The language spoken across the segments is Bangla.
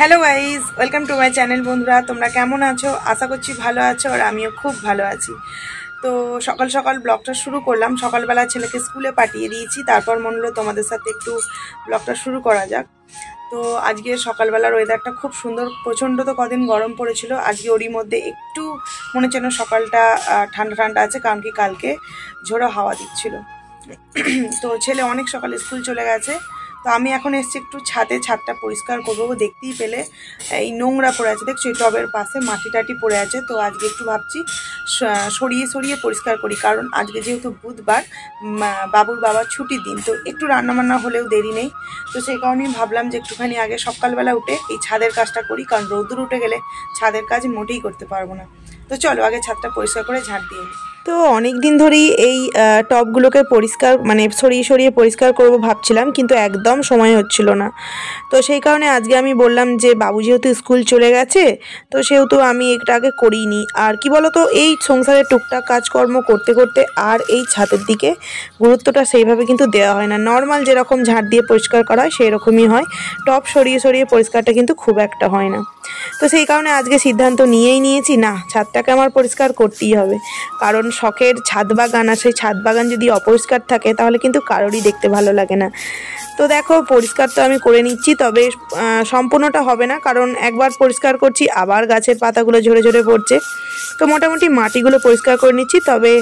Hello guys, welcome to my channel. বন্ধুরা, তোমরা কেমন আছো? আশা করছি ভালো আছো, আর আমিও খুব ভালো আছি। তো সকাল সকাল ব্লগটা শুরু করলাম। সকালবেলা ছেলেকে স্কুলে পাঠিয়ে দিয়েছি, তারপর মনে হলো তোমাদের সাথে একটু ব্লগটা শুরু করা যাক। তো আজকে সকালবেলার ওয়েদারটা খুব সুন্দর। প্রচণ্ড তো কদিন গরম পড়েছিল, আজকে ওরই মধ্যে একটু মনে হচ্ছে না সকালটা ঠান্ডা ঠান্ডা আছে, কারণ কি কালকে ঝোড়ো হাওয়া দিচ্ছিল। তো ছেলে অনেক সকালে স্কুল চলে গেছে। তো আমি এখন এসছি একটু ছাদটা পরিষ্কার করবো। দেখতেই পেলে এই নোংরা পড়ে আছে, দেখছো টবের পাশে মাটি টাটি পড়ে আছে। তো আজকে একটু ভাবছি সরিয়ে সরিয়ে পরিষ্কার করি, কারণ আজকে যেহেতু বুধবার, বাবুর বাবার ছুটির দিন, তো একটু রান্নাবান্না হলেও দেরি নেই। তো সেই কারণেই ভাবলাম যে একটুখানি আগে সকালবেলা উঠে এই ছাদের কাজটা করি, কারণ রোদ্দুর উঠে গেলে ছাদের কাজ মোটেই করতে পারবো না। তো চলো আগে ছাদটা পরিষ্কার করে ঝাড় দিয়ে নিই। তো অনেক দিন ধরেই এই টবগুলোকে পরিষ্কার সরিয়ে সরিয়ে পরিষ্কার করব ভাবছিলাম, কিন্তু একদম সময় হচ্ছিল না। তো সেই কারণে আজকে আমি বললাম যে বাবু যেহেতু স্কুল চলে গেছে, তো সেহেতু আমি এটা আগে করিনি। আর কি বলো তো, এই সংসারের টুকটাক কাজকর্ম করতে করতে আর এই ছাদের দিকে গুরুত্বটা সেইভাবে কিন্তু দেওয়া হয় না। নর্মাল যেরকম ঝাড় দিয়ে পরিষ্কার করা হয় সেই রকমই হয়, টব সরিয়ে সরিয়ে পরিষ্কারটা কিন্তু খুব একটা হয় না। তো সেই কারণে আজকে সিদ্ধান্ত নিয়েই নিয়েছি, না, ছাদটাকে আমার পরিষ্কার করতেই হবে। কারণ শখের ছাদ বাগান, আর সেই ছাদ বাগান যদি অপরিষ্কার থাকে তাহলে কিন্তু কারোরই দেখতে ভালো লাগে না। তো দেখো, পরিষ্কার তো আমি করে নিচ্ছি, তবে সম্পূর্ণটা হবে না, কারণ একবার পরিষ্কার করছি আবার গাছের পাতাগুলো ঝরে ঝরে পড়ছে। তো মোটামুটি মাটিগুলো পরিষ্কার করে নিচ্ছি, তবে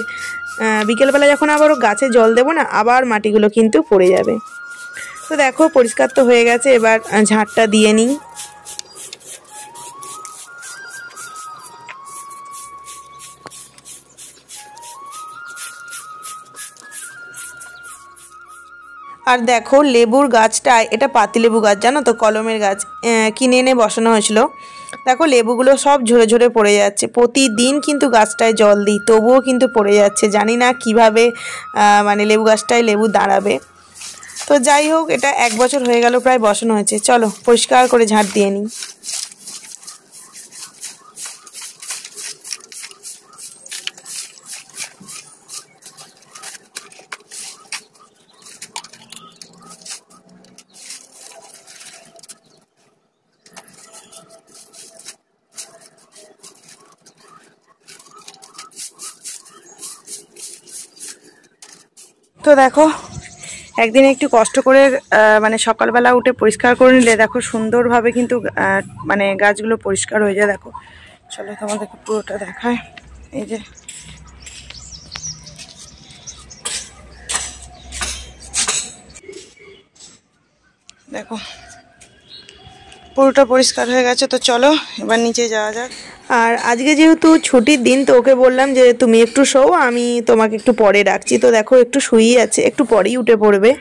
বিকেলবেলা যখন আবারও গাছে জল দেবো না, আবার মাটিগুলো কিন্তু পড়ে যাবে। তো দেখো, পরিষ্কার তো হয়ে গেছে, এবার ঝাড়টা দিয়ে নিই। আর দেখো, লেবুর গাছটায়, এটা পাতিলেবু গাছ, জানো তো, কলমের গাছ, কিনে এনে বসানো হয়েছিল। দেখো লেবুগুলো সব ঝরে ঝরে পড়ে যাচ্ছে। প্রতিদিন কিন্তু গাছটায় জল দিই, তবুও কিন্তু পড়ে যাচ্ছে। জানি না কিভাবে লেবু গাছটায় লেবু দাঁড়াবে। তো যাই হোক, এটা 1 বছর হয়ে গেল প্রায় বসানো হয়েছে। চলো পরিষ্কার করে ঝাড় দিয়ে নিই। তো দেখো, একদিন একটু কষ্ট করে সকালবেলা উঠে পরিষ্কার করে নিলে দেখো সুন্দরভাবে কিন্তু গাছগুলো পরিষ্কার হয়ে যায়। দেখো, চলো তোমাদেরকে পুরোটা দেখায়। এই যে দেখো, পুরোটা পরিষ্কার হয়ে গেছে। তো চলো এবার নিচে যাওয়া যাক। আর আজকে যেহেতু ছুটির দিন, তো ওকে বললাম যে তুমি একটু শোও, আমি তোমাকে একটু পরে ডাকছি। তো দেখো, একটু শুয়েই আছে, একটু পরেই উঠে পড়বে।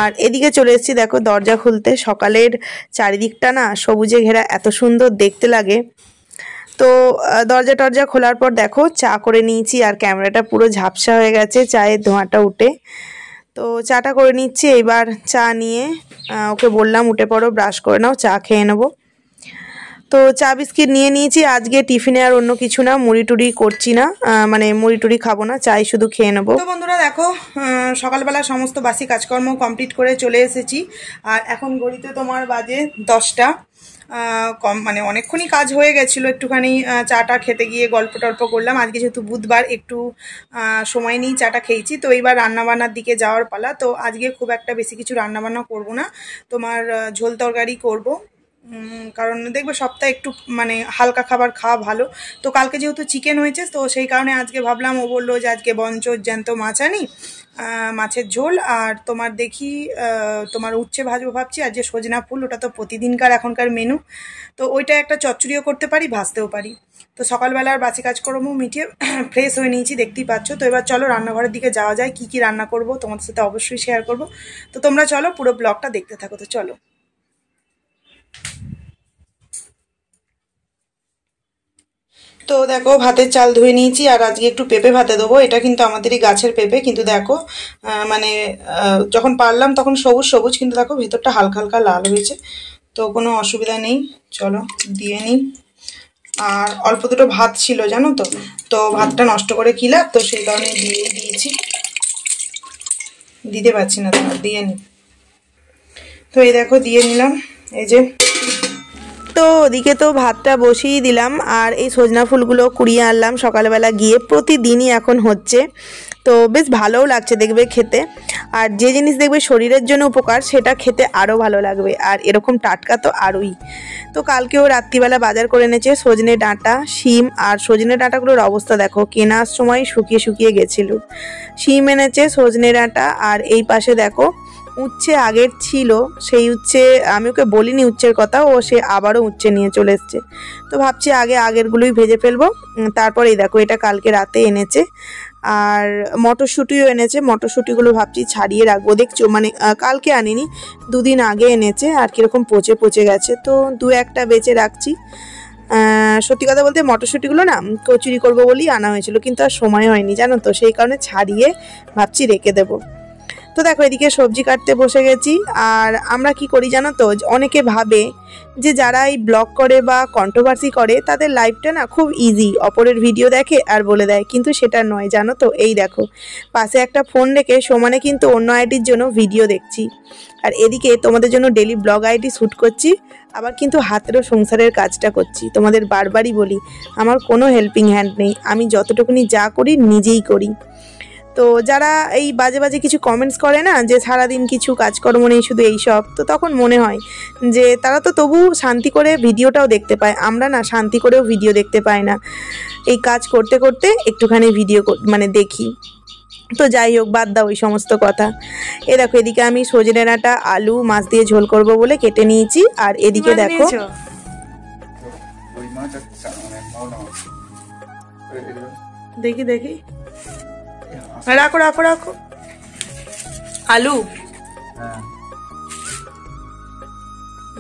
আর এদিকে চলে এসেছি দেখো দরজা খুলতে। সকালের চারিদিকটা না সবুজে ঘেরা, এত সুন্দর দেখতে লাগে। তো দরজা খোলার পর দেখো চা করে নিয়েছি, আর ক্যামেরাটা পুরো ঝাপসা হয়ে গেছে চায়ের ধোঁয়াটা উঠে। তো চাটা করে নিচ্ছি। এইবার চা নিয়ে ওকে বললাম উঠে পড়ো, ব্রাশ করে নাও, চা খেয়ে নেবো। তো চা বিস্কিট নিয়ে নিয়েছি। আজকে টিফিনে আর অন্য কিছু না, মুড়ি টুড়ি করছি না, মুড়ি টুড়ি খাবো না, চাই শুধু খেয়ে নেবো। তো বন্ধুরা দেখো, সকালবেলা সমস্ত বাসি কাজকর্ম কমপ্লিট করে চলে এসেছি। আর এখন ঘড়িতে তোমার বাজে 10টা। অনেকক্ষণই কাজ হয়ে গেছিলো। একটুখানি চাটা খেতে গিয়ে গল্প টল্প করলাম। আজকে যেহেতু বুধবার, একটু সময় নিয়েই চাটা খেয়েছি। তো এইবার রান্নাবান্নার দিকে যাওয়ার পালা। তো আজকে খুব একটা বেশি কিছু রান্নাবান্না করব না, তোমার ঝোল তরকারি করব। কারণ দেখবে সপ্তাহে একটু হালকা খাবার খাওয়া ভালো। তো কালকে যেহেতু চিকেন হয়েছে, তো সেই কারণে আজকে ভাবলাম, ও বললো যে আজকে বঞ্চর জ্যান্ত মাছ আনি, মাছের ঝোল, আর তোমার দেখি তোমার উচ্ছে ভাজবো ভাবছি। আর যে সজনা ফুল, ওটা তো প্রতিদিনকার এখনকার মেনু। তো ওইটা একটা চচ্চড়িও করতে পারি, ভাজতেও পারি। তো সকালবেলার বাসি কাজকর্ম মিটিয়ে ফ্রেশ হয়ে নিয়েছি, দেখতেই পাচ্ছ। তো এবার চলো রান্নাঘরের দিকে যাওয়া যায়। কি কি রান্না করব তোমাদের সাথে অবশ্যই শেয়ার করব। তো তোমরা চলো পুরো ব্লগটা দেখতে থাকো। তো চলো। তো দেখো, ভাতের চাল ধুয়ে নিয়েছি, আর আজকে একটু পেঁপে ভাতে দেবো। এটা কিন্তু আমাদেরই গাছের পেঁপে, কিন্তু দেখো যখন পারলাম তখন সবুজ সবুজ, কিন্তু দেখো ভেতরটা হালকা হালকা লাল হয়েছে। তো কোনো অসুবিধা নেই, চলো দিয়ে নিই। আর অল্প দুটো ভাত ছিল জানো তো, তো ভাতটা নষ্ট করে কি লাভ, তো সেই কারণে দিয়েছি, দিতে পারছি না, তোমার দিয়ে নিই। তো এই দেখো দিয়ে নিলাম। এই যে তো ওদিকে তো ভাতটা বসিয়ে দিলাম, আর এই সজনা ফুলগুলো কুড়িয়ে আনলাম সকালবেলা গিয়ে, প্রতিদিনই এখন হচ্ছে। তো বেশ ভালোও লাগছে দেখবে খেতে, আর যে জিনিস দেখবে শরীরের জন্য উপকার সেটা খেতে আরও ভালো লাগবে, আর এরকম টাটকা তো আরোই। তো কালকেও রাত্রিবেলা বাজার করে এনেছে সজনে ডাঁটা, শিম, আর সজনে ডাঁটাগুলোর অবস্থা দেখো, কেনার সময় শুকিয়ে শুকিয়ে গেছিলো। শিম এনেছে, সজনে ডাঁটা, আর এই পাশে দেখো উচ্ছে আগের ছিল, সেই উচ্ছে আমি ওকে বলিনি উচ্ছের কথা, ও সে আবারও উচ্ছে নিয়ে চলে এসছে। তো ভাবছি আগে আগেরগুলোই ভেজে ফেলবো, তারপর এই দেখো এটা কালকে রাতে এনেছে। আর মটরশুঁটিও এনেছে, মটরশুঁটিগুলো ভাবছি ছাড়িয়ে রাখবো, দেখছো মানে কালকে আনিনি, দুদিন আগে এনেছে, আর কীরকম পচে পচে গেছে, তো দু একটা বেঁচে রাখছি। সত্যি কথা বলতে মটরশুঁটিগুলো না কচুরি করবো বলেই আনা হয়েছিল, কিন্তু আর সময় হয়নি জানো তো, সেই কারণে ছাড়িয়ে ভাবছি রেখে দেবো। তো দেখো এদিকে সবজি কাটতে বসে গেছি। আর আমরা কি করি জানো তো, অনেকে ভাবে যে যারা এই ব্লগ করে বা কন্ট্রোভার্সি করে তাদের লাইফটা না খুব ইজি, অপরের ভিডিও দেখে আর বলে দেয়, কিন্তু সেটা নয় জানো তো। এই দেখো পাশে একটা ফোন রেখে সমানে কিন্তু অন্য আইডির জন্য ভিডিও দেখছি, আর এদিকে তোমাদের জন্য ডেলি ব্লগ আইডি শ্যুট করছি, আবার কিন্তু হাতেরও সংসারের কাজটা করছি। তোমাদের বারবারই বলি আমার কোনো হেল্পিং হ্যান্ড নেই, আমি যতটুকুনি যা করি নিজেই করি। তো যারা এই বাজে বাজে কিছু কমেন্টস করে না, যে সারাদিন কিছু কাজকর্ম নেই শুধু এই সব, তো তখন মনে হয় যে তারা তো তবু শান্তি করে ভিডিওটাও দেখতে পায়, আমরা না শান্তি করেও ভিডিও দেখতে পাই না, এই কাজ করতে করতে একটুখানি ভিডিও মানে দেখি। তো যাই হোক, বাদ দাও ওই সমস্ত কথা। এ দেখো এদিকে আমি সজনে ডাঁটা, আলু, মাছ দিয়ে ঝোল করব বলে কেটে নিয়েছি, আর এদিকে দেখো দেখি দেখি রাখো রাখো রাখো আলু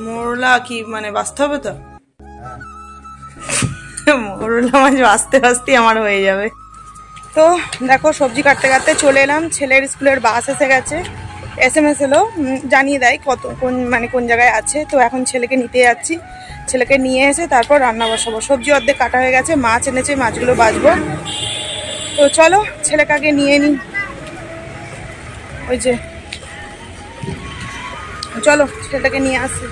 মোরলা কি মানে বাঁচতে হবে তো, মোরলা মাছ বাঁচতে বাঁচতেই আমার হয়ে যাবে। তো দেখো সবজি কাটতে কাটতে চলে এলাম, ছেলের স্কুলের বাস এসে গেছে, SMS এলো, জানিয়ে দেয় কোন জায়গায় আছে। তো এখন ছেলেকে নিতে যাচ্ছি, ছেলেকে নিয়ে এসে তারপর রান্না বসাবো। সবজি অর্ধেক কাটা হয়ে গেছে, মাছ এনেছে, মাছগুলো বাছবো। তো চলো ছেলেকে আগে নিয়ে নিই, ওই যে চলো ছেলেটাকে নিয়ে আসি।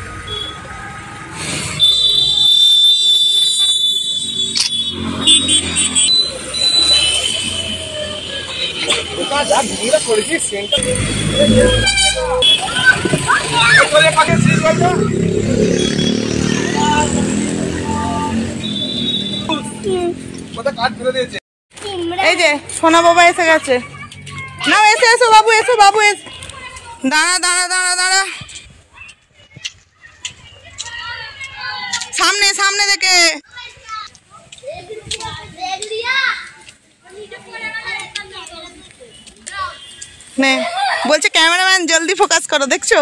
এই যে সোনা বাবা এসে গেছে, না এসে এসো বাবু, এসো বাবু, এসো, দাঁড়া দাঁড়া দাঁড়া দাঁড়া, সামনে সামনে দেখে নে, বলছে ক্যামেরাম্যান জলদি ফোকাস করো, দেখছো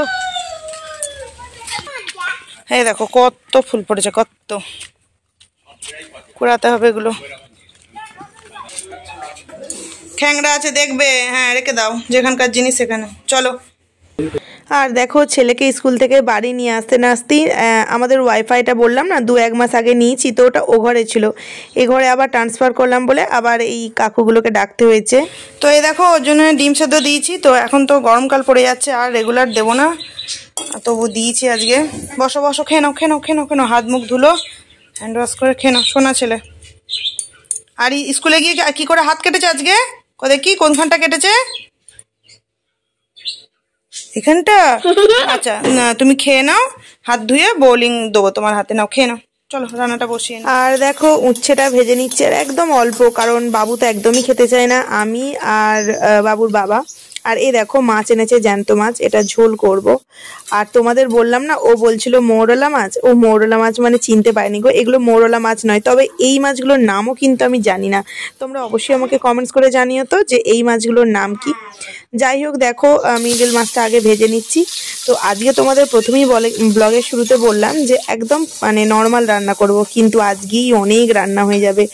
এই দেখো কত ফুল পড়েছে, কত কুড়াতে হবে এগুলো, ঠ্যাংরা আছে দেখবে, হ্যাঁ রেখে দাও, যেখানকার জিনিস সেখানে। চলো। আর দেখো ছেলেকে স্কুল থেকে বাড়ি নিয়ে আসতে না আসতেই আমাদের ওয়াইফাইটা বললাম না 2-1 মাস আগে নিয়েছি, তো ওটা ও ঘরে ছিল, এ ঘরে আবার ট্রান্সফার করলাম বলে আবার এই কাকুগুলোকে ডাকতে হয়েছে। তো এই দেখো ওর জন্য ডিম সেদ্ধ দিয়েছি, তো এখন তো গরমকাল পড়ে যাচ্ছে আর রেগুলার দেবো না, তবু দিয়েছি আজকে। বসো বসো, খেয়ে নাও খেয়ে নাও খেয়ে নাও খেয়ে নাও, হাত মুখ ধুলো, হ্যান্ড ওয়াশ করে খেয়ে নাও সোনা ছেলে। আর স্কুলে গিয়ে কি করে হাত কেটেছে আজকে, কোথায় কি কোনখানটা কেটেছে, এখানটা, আচ্ছা তুমি খেয়ে নাও, হাত ধুয়ে বোলিং দেবো তোমার হাতে, নাও খেয়ে নাও, চলো রান্নাটা বসিয়ে। আর দেখো উচ্ছেটা ভেজে নিচ্ছে, আর একদম অল্প, কারণ বাবু তো একদমই খেতে চায় না, আমি আর বাবুর বাবা। আর এই দেখো মাছ এনেছে, জ্যান্ত মাছ, এটা ঝোল করব। আর তোমাদের বললাম না ও বলছিল মৌরলা মাছ, ও মৌরলা মাছ মানে চিনতে পারিনি গো, এগুলো মৌরলা মাছ নয়, তবে এই মাছগুলোর নামও কিন্তু আমি জানি না, তোমরা অবশ্যই আমাকে কমেন্টস করে জানিও তো যে এই মাছগুলোর নাম কি। যাই হোক দেখো মিডল মাছটা আগে ভেজে নিচ্ছি। তো আজকে তোমাদের প্রথমেই ব্লগের শুরুতে বললাম যে একদম মানে নর্মাল রান্না করব, কিন্তু আজকেই অনেক রান্না হয়ে যাবে।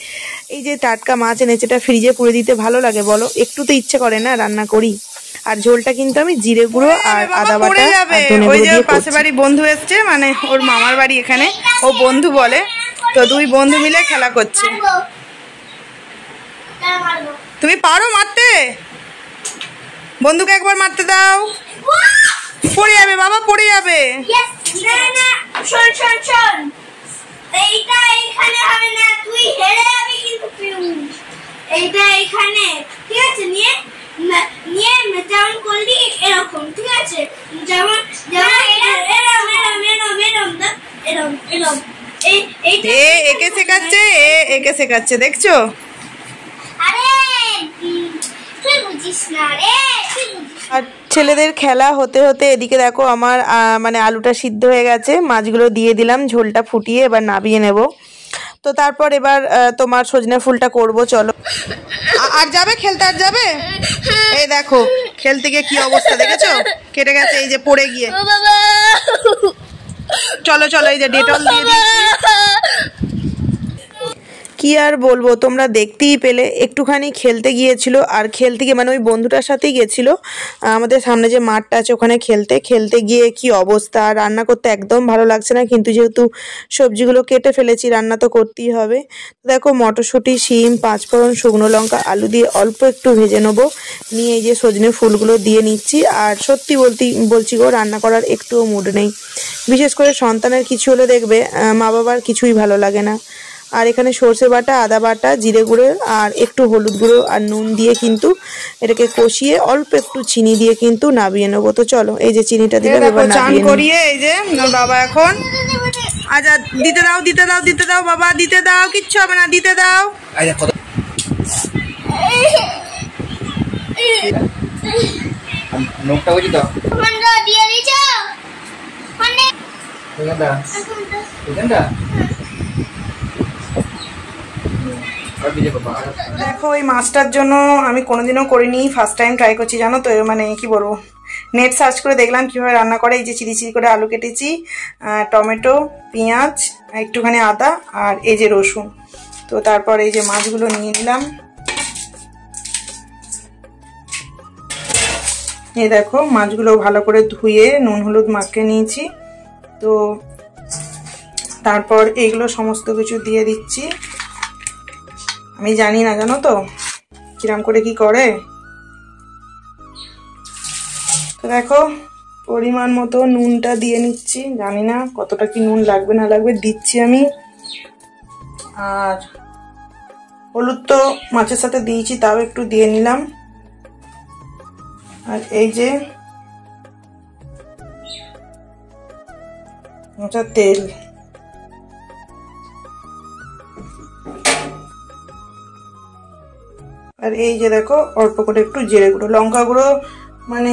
এই যে টাটকা মাছ এনেছে, এটা ফ্রিজে পুড়ে দিতে ভালো লাগে বলো, একটু তো ইচ্ছে করে না রান্না করি। আর ঝোলটা কিন্তু আমি জিরে গুঁড়ো আর আদা বাটা আর ধনে গুঁড়ো দিয়ে করছি। পাশে বাড়ি বন্ধু এসছে, মানে ওর মামার বাড়ি এখানে, ও বন্ধু বলে, তো দুই বন্ধু মিলে খেলা করছে। তুমি পারো মারতে, বন্ধুকে একবার মারতে দাও, পড়ে যাবে বাবা, পড়ে যাবে। এইটা এখানে হবে না, তুই হেরে যাবি কিন্তু পিউষ। এইটা এখানে, ঠিক আছে? নিয়ে নিয়ে যেমন করলি এরকম, ঠিক আছে? যেমন যেমন এরম এরম এরম এরম না, এরম এরম। একে শেখাচ্ছে, একে শেখাচ্ছে, দেখছো? আরে তুই বুঝিস না রে, তুই বুঝিস। আর ছেলেদের খেলা হতে হতে এদিকে দেখো আমার মানে আলুটা সিদ্ধ হয়ে গেছে, মাছগুলো দিয়ে দিলাম, ঝোলটা ফুটিয়ে এবার নাবিয়ে নেব। তো তারপর এবার তোমার সজনে ফুলটা করব। চলো। আর যাবে খেলতে? আর যাবে? এই দেখো খেলতে গিয়ে কি অবস্থা দেখেছো, কেটে গেছে এই যে পড়ে গিয়ে। চলো চলো, এই যে ডেটল দিয়ে দিয়েছি। কি আর বলবো, তোমরা দেখতেই পেলে একটুখানি খেলতে গিয়েছিল, আর খেলতে গিয়ে মানে ওই বন্ধুটার সাথেই গেছিলো আমাদের সামনে যে মাঠটা আছে ওখানে খেলতে গিয়ে কি অবস্থা। রান্না করতে একদম ভালো লাগছে না, কিন্তু যেহেতু সবজিগুলো কেটে ফেলেছি রান্না তো করতেই হবে। দেখো মটরশুঁটি, শিম, পাঁচফোড়ন, শুকনো লঙ্কা, আলু দিয়ে অল্প একটু ভেজে নেবো, নিয়ে এই যে সজনে ফুলগুলো দিয়ে নিচ্ছি। আর সত্যি বলছি গো, রান্না করার একটুও মুড নেই। বিশেষ করে সন্তানের কিছু হলে দেখবে মা বাবার কিছুই ভালো লাগে না। আর এখানে সর্ষে বাটা, আদা বাটা, জিরে গুঁড়ো আর একটু হলুদ গুঁড়ো আর নুন দিয়ে কিন্তু এটাকে কষিয়ে অল্প একটু চিনি দিয়ে কিন্তু নাবিয়ে নেবো। তো চলো, এই যে চিনিটা দিলাম, এবার নাবিয়ে করিয়ে এই যে বাবা এখন আচ্ছা দিতে দাও দিতে দাও দিতে দাও বাবা, দিতে দাও, কিচ্ছু হবে না, দিতে দাও। নোকটা বুঝি দাও, দিয়ে দিছো মানে এখানটা এখানটা। দেখো এই মাছটার জন্য আমি কোনোদিনও করিনি, ফার্স্ট টাইম ট্রাই করছি জানো তো। মানে কি বলবো, নেট সার্চ করে দেখলাম কিভাবে রান্না করে। এই যে চিলি চিলি করে আলু কেটেছি, টমেটো, পেঁয়াজ, একটুখানি আদা আর এই যে রসুন। তো তারপর এই যে মাছগুলো নিয়ে নিলাম। এই দেখো মাছগুলো ভালো করে ধুয়ে নুন হলুদ মাখিয়ে নিয়েছি। তো তারপর এইগুলো সমস্ত কিছু দিয়ে দিচ্ছি। আমি জানি না জানো তো কিরম করে কি করে। তো দেখো পরিমাণ মতো নুনটা দিয়ে নিচ্ছি, জানি না কতটা কি নুন লাগবে না লাগবে, দিচ্ছি আমি। আর হলুদ তো মাছের সাথে দিয়েছি, তাও একটু দিয়ে নিলাম। আর এই যে তেল, আর এই যে দেখো অল্প করে একটু জিরে গুঁড়ো, লঙ্কা গুঁড়ো, মানে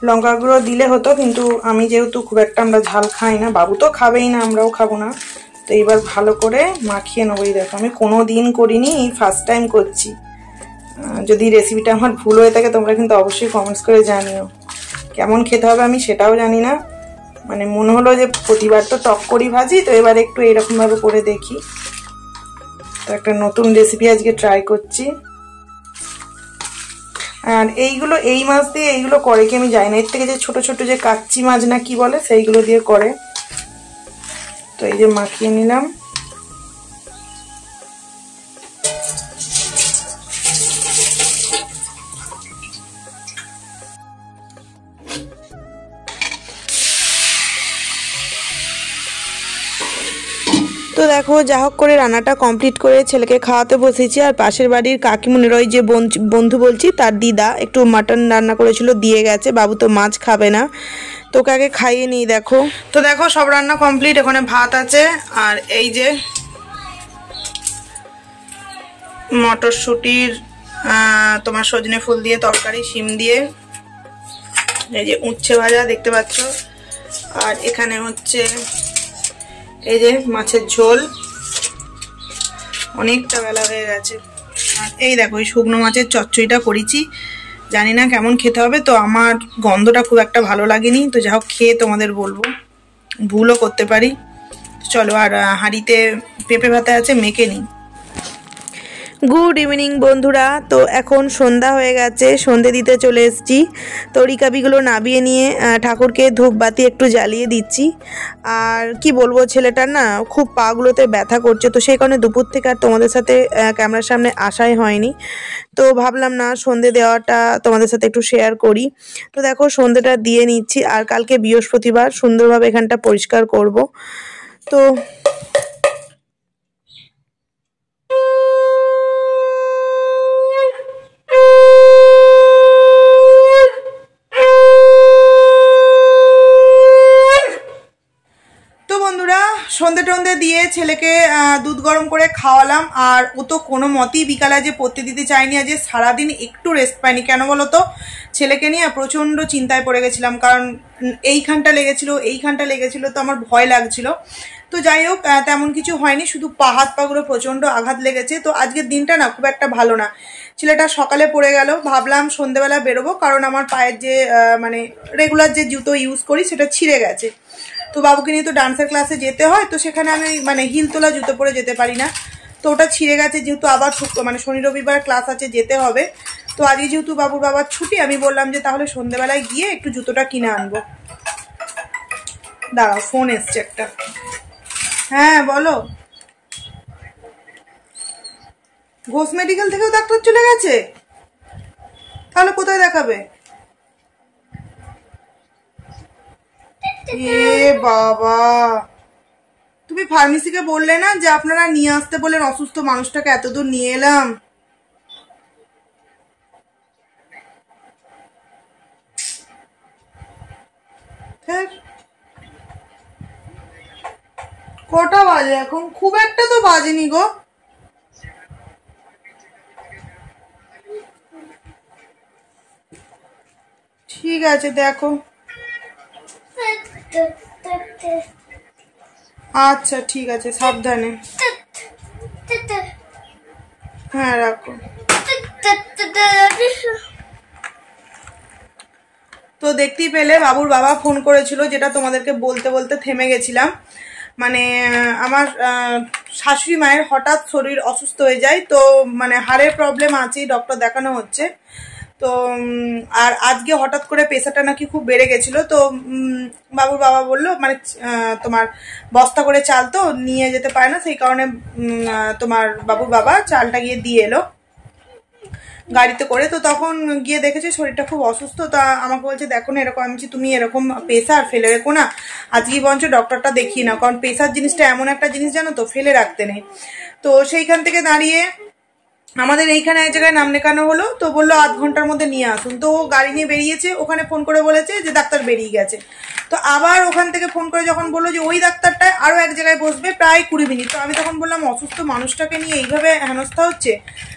লঙ্কা গুঁড়ো দিলে হতো, কিন্তু আমি যেহেতু খুব একটা আমরা ঝাল খাই না, বাবু তো খাবেই না, আমরাও খাবো না। তো এইবার ভালো করে মাখিয়ে নেবো। এই দেখো আমি কোনো দিন করিনি, এই ফার্স্ট টাইম করছি। যদি রেসিপিটা আমার ভুল হয়ে থাকে তোমরা কিন্তু অবশ্যই কমেন্টস করে জানিও। কেমন খেতে হবে আমি সেটাও জানি না, মানে মনে হলো যে প্রতিবার তো টক করি ভাজি, তো এবার একটু এরকমভাবে করে দেখি। তো একটা নতুন রেসিপি আজকে ট্রাই করছি। আর এইগুলো এই মাছ দিয়ে এইগুলো করে কি আমি জানি না, এর থেকে যে ছোট ছোট যে কাচ্চি মাছ না কি বলে সেইগুলো দিয়ে করে। তো এই যে মাখিয়ে নিলাম। তো দেখো যা হোক করে রান্নাটা কমপ্লিট করে ছেলেকে খাওয়াতে বসেছি। আর পাশের বাড়ির কাকিমুনির ওই যে বন্ধু বলছি তার দিদা একটু মাটন রান্না করেছিল, দিয়ে গেছে। বাবু তো মাছ খাবে না, তোকে আগে খাইয়ে নিই। দেখো তো দেখো সব রান্না কমপ্লিট, ওখানে ভাত আছে। আর এই যে মটরশুঁটির তোমার সজনে ফুল দিয়ে তরকারি, শিম দিয়ে, এই যে উচ্ছে ভাজা দেখতে পাচ্ছ। আর এখানে হচ্ছে এই যে মাছের ঝোল, অনেকটা বেলা হয়ে গেছে। আর এই দেখো এই শুকনো মাছের চচ্চড়িটা করেছি, জানি না কেমন খেতে হবে। তো আমার গন্ধটা খুব একটা ভালো লাগেনি, তো যা হোক খেয়ে তোমাদের বলবো, ভুলও করতে পারি। চলো আর হাঁড়িতে পেঁপে ভাতে আছে, মেখে নিই। গুড ইভিনিং বন্ধুরা। তো এখন সন্ধ্যা হয়ে গেছে, সন্ধে দিতে চলে এসেছি। তরিকাবিগুলো নাবিয়ে নিয়ে ঠাকুরকে ধূপবাতি একটু জ্বালিয়ে দিচ্ছি। আর কি বলবো, ছেলেটার না খুব পাগুলোতে ব্যথা করছে, তো সেই কারণে দুপুর থেকে আর তোমাদের সাথে ক্যামেরার সামনে আসাই হয়নি। তো ভাবলাম না সন্ধে দেওয়াটা তোমাদের সাথে একটু শেয়ার করি। তো দেখো সন্ধেটা দিয়ে নিচ্ছি। আর কালকে বৃহস্পতিবার, সুন্দরভাবে এখানটা পরিষ্কার করব। তো সন্ধে টন্ধে দিয়ে ছেলেকে দুধ গরম করে খাওয়ালাম। আর ও তো কোনো মতেই বিকালে যে পড়তে দিতে চাইনি, আজ সারাদিন একটু রেস্ট পাইনি। কেন বলো তো, ছেলেকে নিয়ে প্রচণ্ড চিন্তায় পড়ে গেছিলাম, কারণ এইখানটা লেগেছিল তো আমার ভয় লাগছিল। তো যাই হোক, তেমন কিছু হয়নি, শুধু পা হাত পাগুলো প্রচণ্ড আঘাত লেগেছে। তো আজকের দিনটা না খুব একটা ভালো না। ছেলেটা সকালে পড়ে গেল, ভাবলাম সন্ধেবেলা বেরোবো, কারণ আমার পায়ের যে মানে রেগুলার যে জুতো ইউজ করি সেটা ছিঁড়ে গেছে। তো বাবুকে নিয়ে তো ডান্সের ক্লাসে যেতে হয়, তো সেখানে আমি মানে হিল তোলা জুতো পরে যেতে পারি না। তো ওটা ছিঁড়ে গেছে, যেহেতু আবার মানে শনি রবিবার ক্লাস আছে, যেতে হবে। তো আজকে যেহেতু বাবুর বাবার ছুটি, আমি বললাম যে তাহলে সন্ধেবেলায় গিয়ে একটু জুতোটা কিনে আনবো। দাঁড়াও, ফোন এসছে একটা। হ্যাঁ বলো। ঘোষ মেডিকেল থেকেও ডাক্তার চলে গেছে? তাহলে কোথায় দেখাবে? এ বাবা, তুমি ফার্মেসিকে বললে না যে আপনারা নিয়ে আসতে বলেন, অসুস্থ মানুষটাকে এত দূর নিয়ে এলাম। কটা বাজে এখন? খুব একটা তো বাজেনি গো। ঠিক আছে, দেখো। আচ্ছা ঠিক আছে, সাবধানে। হ্যাঁ রাখো। তো দেখতেই পেলে বাবুর বাবা ফোন করেছিল, যেটা তোমাদেরকে বলতে বলতে থেমে গেছিলাম। মানে আমার শাশুড়ি মায়ের হঠাৎ শরীর অসুস্থ হয়ে যায়, তো মানে হাড়ের প্রবলেম আছে, ডক্টর দেখানো হচ্ছে। তো আর আজকে হঠাৎ করে প্রেশারটা নাকি খুব বেড়ে গেছিল। তো বাবুর বাবা বললো মানে তোমার বস্তা করে চাল তো নিয়ে যেতে পারে না, সেই কারণে তোমার বাবুর বাবা চালটা গিয়ে দিয়ে এলো গাড়িতে করে। তো তখন গিয়ে দেখেছে শরীরটা খুব অসুস্থ। তা আমাকে বলছে দেখো না এরকম, আমি তুমি এরকম প্রেশার ফেলে রেখো না, আজকে বঞ্চ ডক্টরটা দেখিয়ে না, কারণ প্রেশার জিনিসটা এমন একটা জিনিস জানো তো, ফেলে রাখতে নেই। তো সেইখান থেকে দাঁড়িয়ে আমাদের এইখানে এক জায়গায় নাম লেখানো হলো। তো বললো আধ ঘন্টার মধ্যে নিয়ে আসুন। তো গাড়ি নিয়ে বেরিয়েছে, ওখানে ফোন করে বলেছে যে ডাক্তার বেরিয়ে গেছে। তো আবার ওখান থেকে ফোন করে যখন বললো যে ওই ডাক্তারটায় আরো এক জায়গায় বসবে প্রায় 20 মিনিট। তো আমি তখন বললাম অসুস্থ মানুষটাকে নিয়ে এইভাবে হেনস্থা হচ্ছে।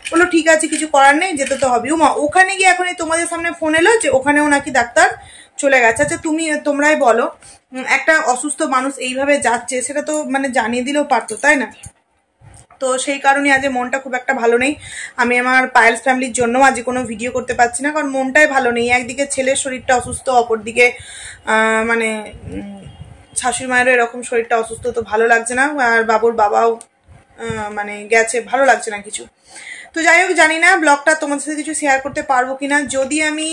বললো ঠিক আছে, কিছু করার নেই, যেতে তো হবে। উমা, ওখানে গিয়ে এখন তোমাদের সামনে ফোন এলো যে ওখানেও নাকি ডাক্তার চলে গেছে। আচ্ছা তোমরাই বলো, একটা অসুস্থ মানুষ এইভাবে যাচ্ছে, সেটা তো মানে জানিয়ে দিলেও পারতো, তাই না? তো সেই কারণে আজ মনটা খুব একটা ভালো নেই। আমি আমার পায়েলস ফ্যামিলির জন্য আজ কোনো ভিডিও করতে পারছি না, কারণ মনটাই ভালো নেই। একদিকে ছেলের শরীরটা অসুস্থ, অপরদিকে মানে শাশুড়ি মায়েরও এরকম শরীরটা অসুস্থ, তো ভালো লাগছে না। আর বাবুর বাবাও মানে গেছে, ভালো লাগছে না কিছু। তো যাই হোক, জানি না ব্লগটা তোমাদের সাথে কিছু শেয়ার করতে পারবো কিনা। যদি আমি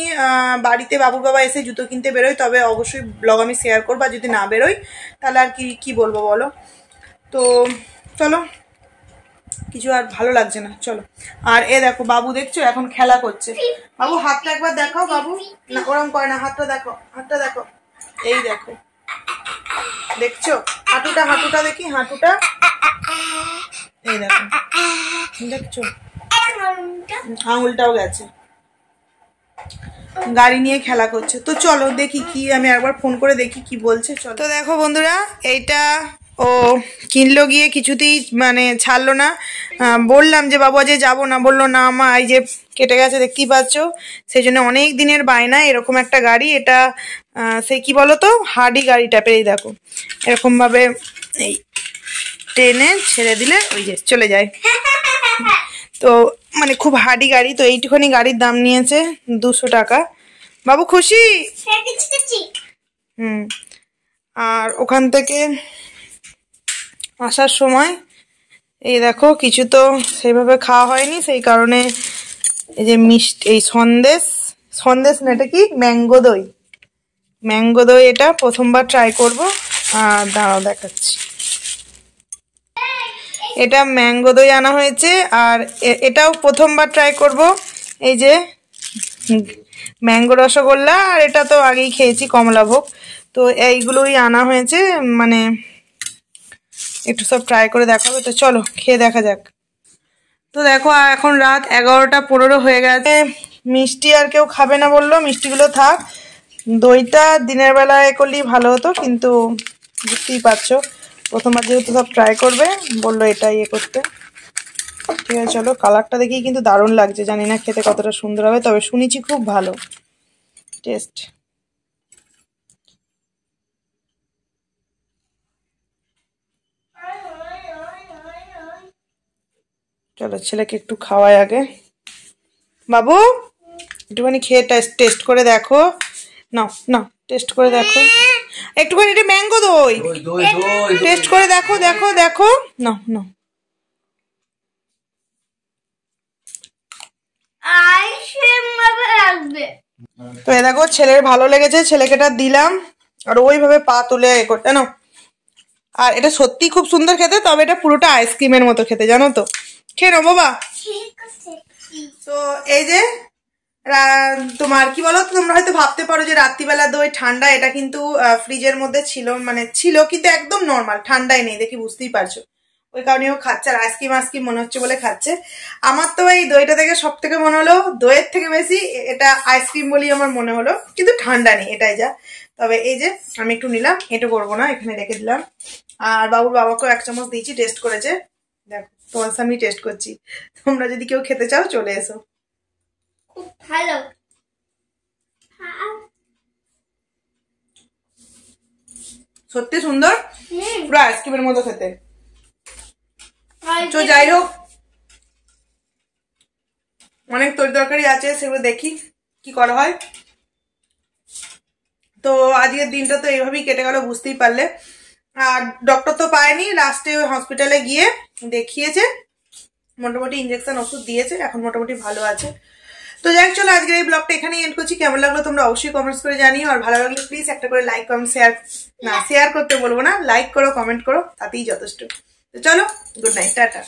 বাড়িতে বাবুর বাবা এসে জুতো কিনতে বেরোই, তবে অবশ্যই ব্লগ আমি শেয়ার করবো। যদি না বেরোই তাহলে আর কি বলবো বলো। তো চলো, কিছু আর ভালো লাগছে না, চলো। আর এ দেখো বাবু, দেখছো এখন খেলা করছে। বাবু হাতটা একবার দেখাও। বাবু না, ওরম করে না, হাতটা দেখো, হাতটা দেখো, এই দেখো, দেখছো হাঁটুটা দেখি, হাঁটুটা এই দেখো, দেখছো আঙুলটাও গেছে। গাড়ি নিয়ে খেলা করছে। তো চলো দেখি কি, আমি একবার ফোন করে দেখি কি বলছে। চলো। তো দেখো বন্ধুরা, এইটা ও কিনলো, গিয়ে কিছুতেই মানে ছাড়লো না। বললাম যে বাবু আজ যাবো না, বললো না মা, এই যে কেটে গেছে দেখতেই পাচ্ছ। সেই জন্য অনেক দিনের বায়না এরকম একটা গাড়ি। এটা সে কি বলতো, হার্ডি গাড়ি টাইপের। এই দেখো এরকম ভাবে এই টেনে ছেড়ে দিলে ওই যে চলে যায়। তো মানে খুব হার্ডি গাড়ি। তো এইটুখানি গাড়ির দাম নিয়েছে 200 টাকা। বাবু খুশি? আর ওখান থেকে আসার সময় এই দেখো কিছু তো সেইভাবে খাওয়া হয়নি, সেই কারণে এই যে মিষ্টি, এই সন্দেশ না, এটা কি ম্যাঙ্গো দই, এটা প্রথমবার ট্রাই করব। আর দাঁড়াও দেখাচ্ছি, এটা ম্যাঙ্গো দই আনা হয়েছে। আর এটাও প্রথমবার ট্রাই করব, এই যে ম্যাঙ্গো রসগোল্লা। আর এটা তো আগেই খেয়েছি, কমলাভোগ। তো এইগুলোই আনা হয়েছে, মানে একটু সব ট্রাই করে দেখাবে। তো চলো খেয়ে দেখা যাক। তো দেখো এখন রাত 11টা 15 হয়ে গেছে। মিষ্টি আর কেউ খাবে না বললো, মিষ্টিগুলো থাক, দইটা দিনের বেলায় করলেই ভালো হতো, কিন্তু বুঝতেই পারছো প্রথমবার যেহেতু সব ট্রাই করবে বললো এটা ইয়ে করতে। ঠিক আছে চলো, কালারটা দেখেই কিন্তু দারুণ লাগছে, জানি না খেতে কতটা সুন্দর হবে, তবে শুনেছি খুব ভালো টেস্ট। চলো ছেলেকে একটু খাওয়াই আগে। বাবু একটুখানি খেয়ে টেস্ট করে দেখো, নাও নাও টেস্ট করে দেখো একটুখানি, এটা ম্যাঙ্গো দই, টেস্ট করে দেখো দেখো দেখো, নাও নাও। তো এ দেখো ছেলের ভালো লেগেছে, ছেলেকে এটা দিলাম, আর ওইভাবে পা তুলে এ করতে নাও। আর এটা সত্যি খুব সুন্দর খেতে, তবে এটা পুরোটা আইসক্রিমের মতো খেতে, জানো তো। খেয়ে নাও বাবা। তো এই যে তোমার কি বলো, তোমরা হয়তো ভাবতে পারো যে রাত্রিবেলা দই ঠান্ডা, এটা কিন্তু ফ্রিজের মধ্যে ছিল, মানে ছিল কিন্তু একদম নর্মাল, ঠান্ডাই নেই, দেখি বুঝতেই পারছো, ওই কারণে ও খাচ্ছে, আর আইসক্রিম আইসক্রিম মনে হচ্ছে বলে খাচ্ছে। আমার তো এই দইটা থেকে সব থেকে মনে হলো দইয়ের থেকে বেশি এটা আইসক্রিম বলেই আমার মনে হলো, কিন্তু ঠান্ডা নেই, এটাই যা। তবে এই যে আমি একটু নিলাম, এটা করবো না, এখানে রেখে দিলাম। আর বাবুর বাবাকেও 1 চামচ দিয়েছি, টেস্ট করেছে, দেখো তোমার সামনে টেস্ট করছি, তোমরা যদি কেউ খেতে চাও চলে এসো। খুব ভালো, সত্যি সুন্দর, পুরো আইসক্রিমের মতো খেতে। তো যাই হোক, অনেক তরকারি আছে, সেগুলো দেখি কি করা হয়। তো আজকের দিনটা তো এইভাবেই কেটে গেল, বুঝতেই পারলে। আর ডক্টর তো পায়নি, লাস্টে ওই হসপিটালে গিয়ে দেখিয়েছে, মোটামুটি ইঞ্জেকশন ওষুধ দিয়েছে, এখন মোটামুটি ভালো আছে। তো যাই হোক চলো, আজকের এই ব্লগটা এখানেই এন্ড করছি। কেমন লাগলো তোমরা অবশ্যই কমেন্টস করে জানিও, আর ভালো লাগলে প্লিজ একটা করে লাইক কমেন্ট শেয়ার করতে বলবো না, লাইক করো কমেন্ট করো, তাতেই যথেষ্ট। তো চলো, গুড নাইট, টাটা।